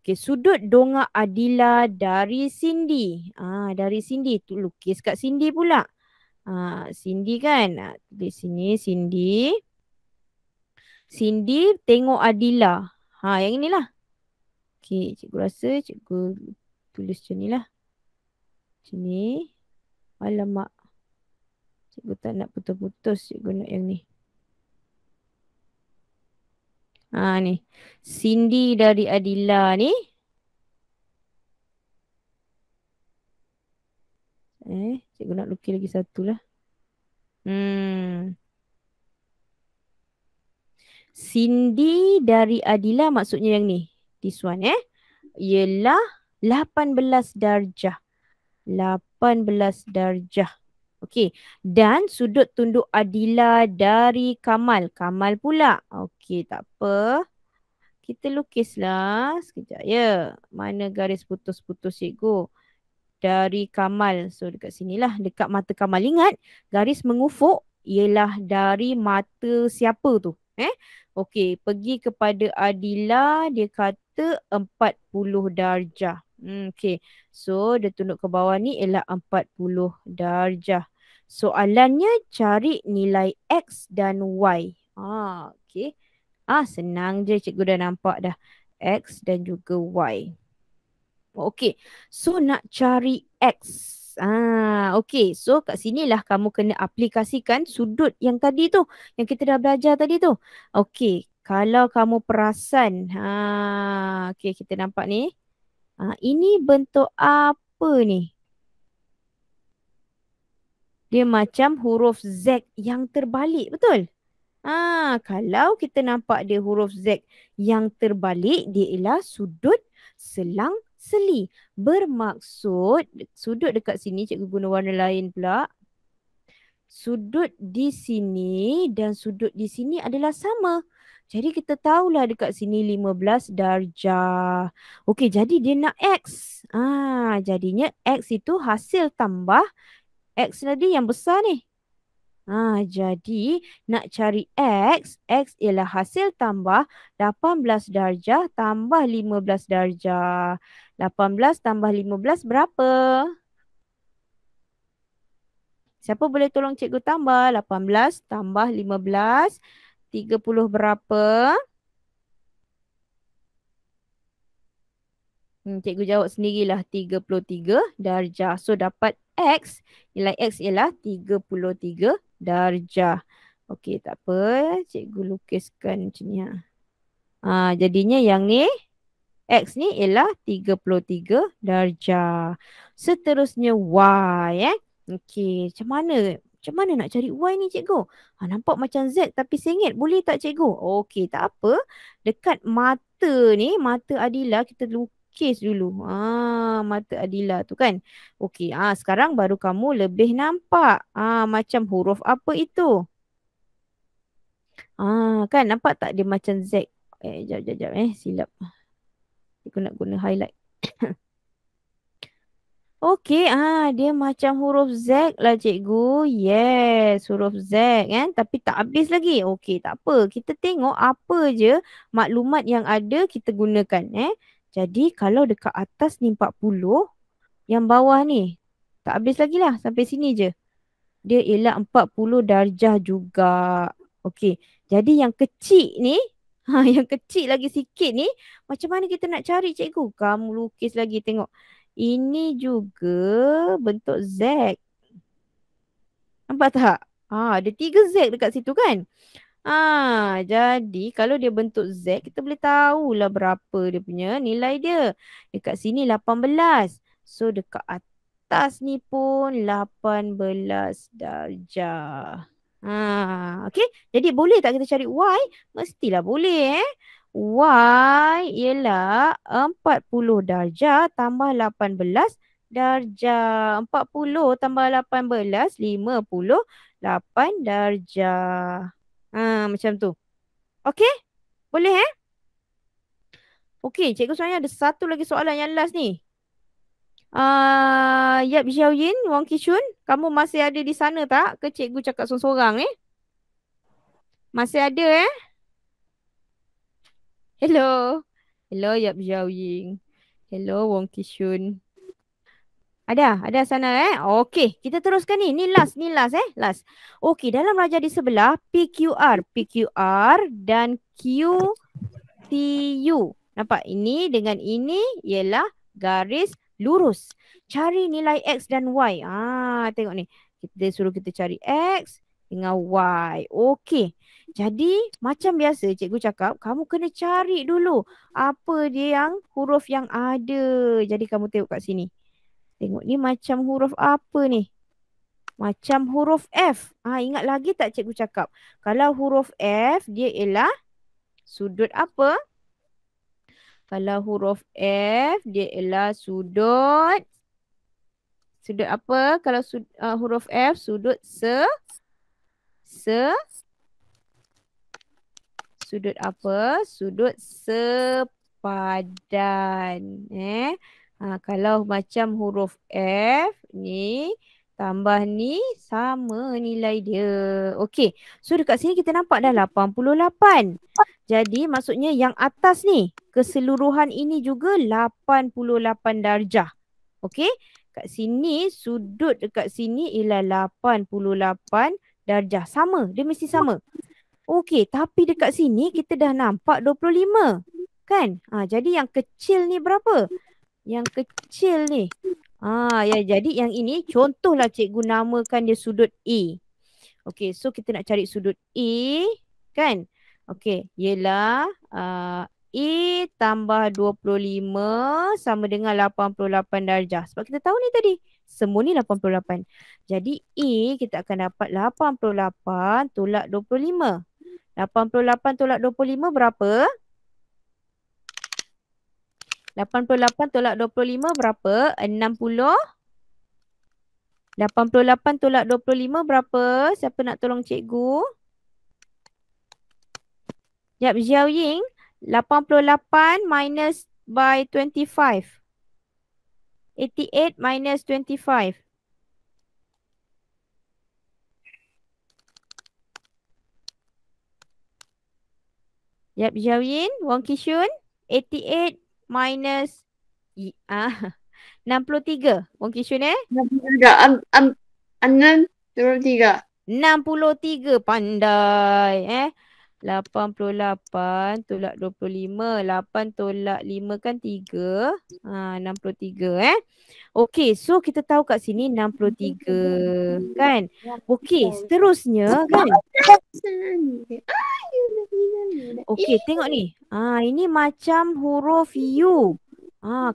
Speaker 1: Okey, sudut dongak Adila dari Cindy. Dari Cindy tu lukis kat Cindy pula. Cindy kan. Tulis sini Cindy. Cindy tengok Adila. Yang inilah. Okey, cikgu rasa cikgu tulis macam ni lah. Macam ni. Alamak. Cikgu tak nak putus-putus. Cikgu nak yang ni. Ni. Cindy dari Adila ni. Cikgu nak lukis lagi satu lah. Cindy dari Adila maksudnya yang ni. This one ialah 18 darjah. 18 darjah. Okey. Dan sudut tunduk Adila dari Kamal. Kamal pula. Okey, tak apa. Kita lukislah. Sekejap ya. Mana garis putus-putus cikgu? Dari Kamal. So dekat sinilah. Dekat mata Kamal. Ingat, garis mengufuk ialah dari mata siapa tu? Okey, pergi kepada Adila. Dia kata 40 darjah. Okey. So dia tunduk ke bawah ni ialah 40 darjah. Soalannya cari nilai X dan Y. Okey. Senang je, cikgu dah nampak dah. X dan juga Y. Okey. So nak cari X. Okey. So kat sinilah kamu kena aplikasikan sudut yang tadi tu. Yang kita dah belajar tadi tu. Okey. Kalau kamu perasan. Okey, kita nampak ni. Ini bentuk apa ni? Dia macam huruf Z yang terbalik. Betul? Kalau kita nampak dia huruf Z yang terbalik, dia ialah sudut selang seli. Bermaksud sudut dekat sini, cikgu guna warna lain pula. Sudut di sini dan sudut di sini adalah sama. Jadi kita tahulah dekat sini 15 darjah. Okey, jadi dia nak X. Jadinya X itu hasil tambah X tadi yang besar ni. Jadi nak cari X, X ialah hasil tambah 18 darjah tambah 15 darjah. 18 tambah 15 berapa? Siapa boleh tolong cikgu tambah? 18 tambah 15, 30 berapa? Cikgu jawab sendirilah, 33 darjah. So dapat X, nilai X ialah 33 darjah. Okey, tak apa. Cikgu lukiskan macam ni. Jadinya yang ni, X ni ialah 33 darjah. Seterusnya Y. Okey, macam mana Macam mana nak cari Y ni cikgu? Nampak macam Z tapi sengit. Boleh tak cikgu? Okey, tak apa. Dekat mata ni, mata Adila kita lukis dulu. Mata Adila tu kan. Okey, sekarang baru kamu lebih nampak. Macam huruf apa itu? Kan nampak tak dia macam Z? Jap. Silap. Aku nak guna highlight. Okey, dia macam huruf Z lah cikgu. Yes, huruf Z kan. Tapi tak habis lagi. Okey, tak apa. Kita tengok apa je maklumat yang ada kita gunakan. Jadi kalau dekat atas ni 40, yang bawah ni tak habis lagi lah. Sampai sini je. Dia ialah 40 darjah juga. Okey, jadi yang kecil ni, yang kecil lagi sikit ni, macam mana kita nak cari cikgu? Kamu lukis lagi tengok. Ini juga bentuk Z. Nampak tak? Ada 3 Z dekat situ kan? Jadi kalau dia bentuk Z, kita boleh tahulah berapa dia punya nilai dia. Dekat sini 18. So dekat atas ni pun 18 darjah. Okey. Jadi boleh tak kita cari Y? Mestilah boleh Y ialah 40 darjah tambah 18 darjah. 40 tambah 18, 58 darjah. Macam tu. Okey? Boleh Okey, cikgu sebenarnya ada satu lagi soalan yang last ni. Yap Xiaoyin, Wong Kishun, kamu masih ada di sana tak? Ke cikgu cakap sorang-sorang ni? Masih ada Hello. Hello Yap Xiaoyin. Hello Wong Kishun. Ada sana Okey, kita teruskan ni. Ni last last. Okey, dalam raja di sebelah PQR dan QTU. Nampak? Ini dengan ini ialah garis lurus. Cari nilai X dan Y. Tengok ni. Kita suruh kita cari X dengan Y. Okey. Jadi macam biasa cikgu cakap, kamu kena cari dulu apa dia yang huruf yang ada. Jadi kamu tengok kat sini. Tengok ni macam huruf apa ni? Macam huruf F. Ingat lagi tak cikgu cakap? Kalau huruf F dia ialah sudut apa? Kalau huruf F dia ialah sudut apa? Kalau huruf F sudut sudut apa? Sudut sepadan. Kalau macam huruf F ni tambah ni sama nilai dia. Okey. So dekat sini kita nampak dah 88. Jadi maksudnya yang atas ni keseluruhan ini juga 88 darjah. Okey. Kat sini sudut dekat sini ialah 88 darjah. Sama. Dia mesti sama. Okey. Tapi dekat sini kita dah nampak 25. Kan? Jadi yang kecil ni berapa? Yang kecil ni. Jadi yang ini contohlah cikgu namakan dia sudut A. Okey, so kita nak cari sudut A kan? Okey, ialah A tambah 25 sama dengan 88 darjah. Sebab kita tahu ni tadi, semua ni 88. Jadi A kita akan dapat 88 tolak 25. 88 tolak 25 berapa? 88 tolak 25 berapa? 60. 88 tolak 25 berapa? Siapa nak tolong cikgu? Jap, Xiao Ying. 88 minus by 25. 88 minus 25. Jap, Xiao Ying. Wong Kishun. 88 minus 63. Wong Kishun
Speaker 3: 63.
Speaker 1: 63 pandai 88 tolak 25. 8 tolak 5 kan 3. 63 Okey, so kita tahu kat sini 63 kan. Okey, seterusnya kan. Okey, tengok ni. Ini macam huruf U.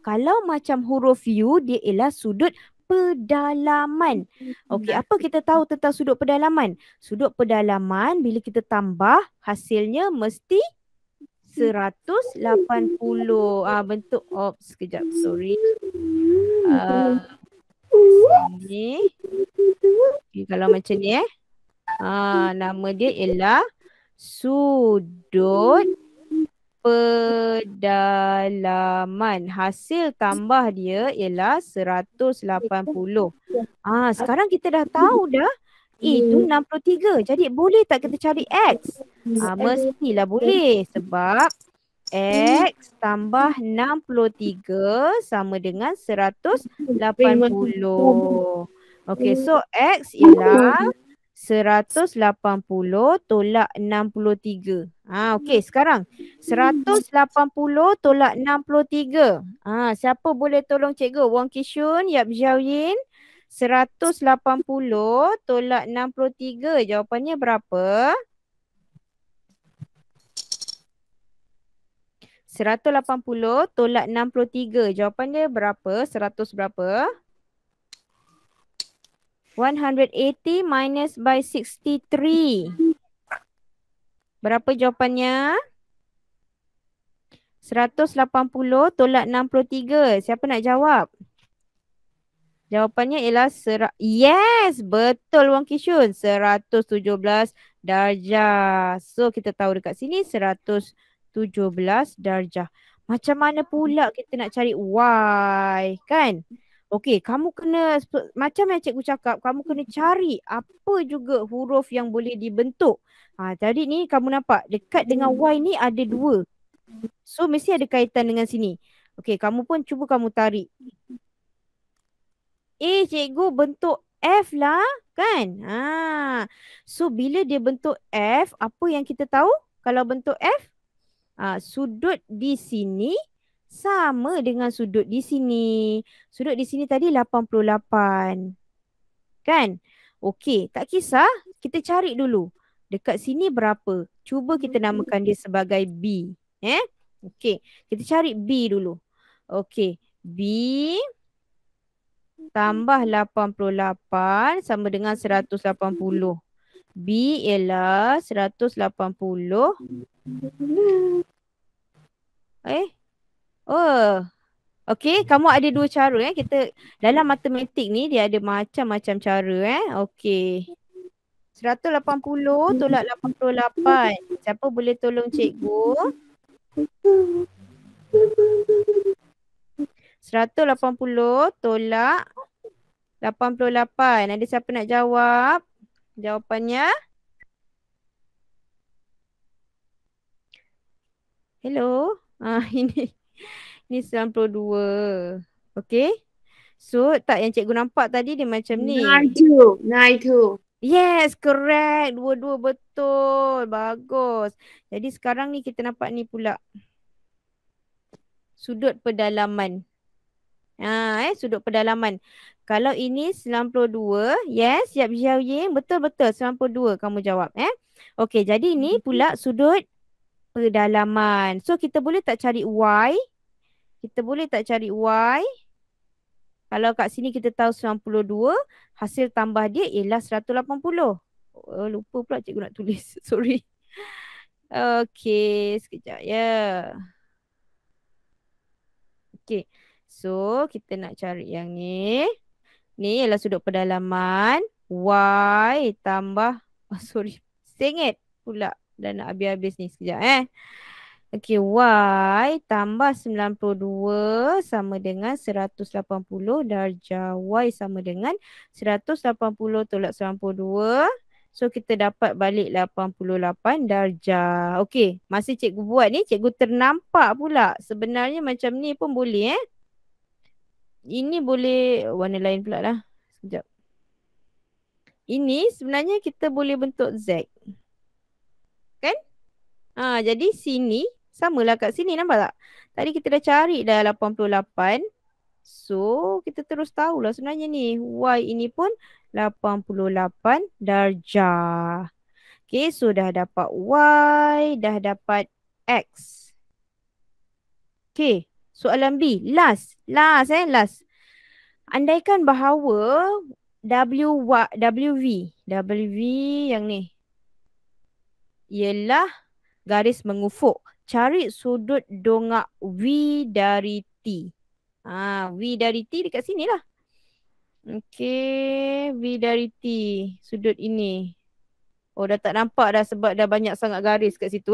Speaker 1: Kalau macam huruf U dia ialah sudut pedalaman. Okey, apa kita tahu tentang sudut pedalaman? Sudut pedalaman bila kita tambah hasilnya mesti 180. Bentuk sekejap, sorry. Sini. Okay, kalau macam ni nama dia ialah sudut pedalaman. Hasil tambah dia ialah 180. Sekarang kita dah tahu dah itu 63. Jadi boleh tak kita cari X? Mestilah boleh sebab X tambah 63 sama dengan 180. Okey, so X ialah 180 tolak 63. Okey, sekarang 180 tolak 63. Siapa boleh tolong cikgu? Wong Kishun, Yap Zhao Yin. 180 tolak 63. Jawapannya berapa? 180 tolak 63. Jawapannya berapa? 100 berapa? 180 minus by 63. Berapa jawapannya? 180 tolak 63. Siapa nak jawab? Jawapannya ialah yes, betul Wong Kishun. 117 darjah. So kita tahu dekat sini 117 darjah. Macam mana pula kita nak cari Y, kan? Okey, kamu kena, macam yang cikgu cakap, kamu kena cari apa juga huruf yang boleh dibentuk. Tadi ni kamu nampak dekat dengan Y ni ada 2. So mesti ada kaitan dengan sini. Okey, kamu pun cuba kamu tarik. Cikgu bentuk F lah, kan? So bila dia bentuk F, apa yang kita tahu kalau bentuk F? Sudut di sini sama dengan sudut di sini. Sudut di sini tadi 88. Kan? Okey, tak kisah. Kita cari dulu. Dekat sini berapa? Cuba kita namakan dia sebagai B. Okey, kita cari B dulu. Okey, B tambah 88 sama dengan 180. B ialah 180. Okey, kamu ada 2 cara Kita dalam matematik ni dia ada macam-macam cara Okey. 180 tolak 88. Siapa boleh tolong cikgu? 180 tolak 88. Ada siapa nak jawab? Jawapannya? Hello? Ini 92. Okey. So tak yang cikgu nampak tadi dia macam ni.
Speaker 3: 92.
Speaker 1: Yes, correct. Dua-dua betul. Bagus. Jadi sekarang ni kita nampak ni pula. Sudut pedalaman. Sudut pedalaman. Kalau ini 92, yes, Yap Zhao Ying, betul-betul 92 kamu jawab. Okey, jadi ini pula sudut pedalaman. So kita boleh tak cari Y? Kita boleh tak cari Y? Kalau kat sini kita tahu 92, hasil tambah dia ialah 180. Lupa pula cikgu nak tulis. Sorry. Okey, sekejap ya. Okey. So, kita nak cari yang ni. Ni ialah sudut pedalaman. Y tambah, sorry, sengit pula. Dah nak habis-habis ni sekejap Okey, Y tambah 92 sama dengan 180 darjah. Y sama dengan 180 tolak 92. So, kita dapat balik 88 darjah. Okey, masa cikgu buat ni, cikgu ternampak pula. Sebenarnya macam ni pun boleh Ini boleh warna lain pula lah. Sekejap. Ini sebenarnya kita boleh bentuk Z. Kan? Jadi sini samalah kat sini, nampak tak? Tadi kita dah cari dah 88. So kita terus tahulah sebenarnya ni Y ini pun 88 darjah. Okay, so dah dapat Y, dah dapat X. Okay, soalan B. Last. andaikan bahawa WV yang ni ialah garis mengufuk. Cari sudut dongak V dari T. V dari T dekat sini lah. Okey, V dari T. Sudut ini. Oh, dah tak nampak dah sebab dah banyak sangat garis kat situ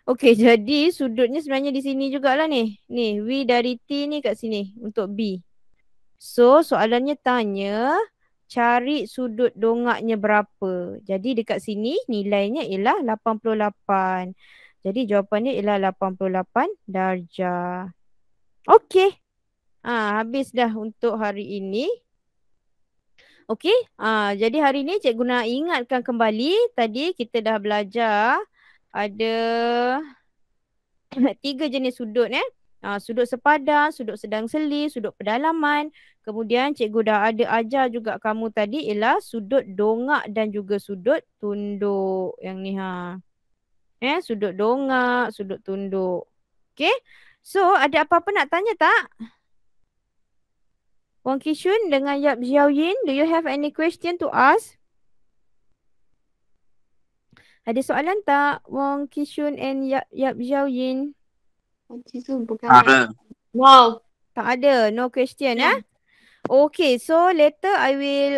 Speaker 1: Okey, jadi sudutnya sebenarnya di sini jugalah ni. Ni, V dari T ni kat sini untuk B. So, soalannya tanya cari sudut dongaknya berapa. Jadi dekat sini nilainya ialah 88. Jadi jawapannya ialah 88 darjah. Okey. Habis dah untuk hari ini. Okey. Jadi hari ini cikgu nak ingatkan kembali. Tadi kita dah belajar ada 3 jenis sudut sudut sepadan, sudut sedang seli, sudut pedalaman. Kemudian cikgu dah ada ajar juga kamu tadi ialah sudut dongak dan juga sudut tunduk. Yang ni sudut dongak, sudut tunduk. Okay. So ada apa-apa nak tanya tak? Wang Kishun dengan Yap Xiaoyin, do you have any question to ask? Ada soalan tak Wang Kishun and Yap Xiaoyin?
Speaker 2: Ada.
Speaker 3: No.
Speaker 1: Tak ada, no question Okay, so later I will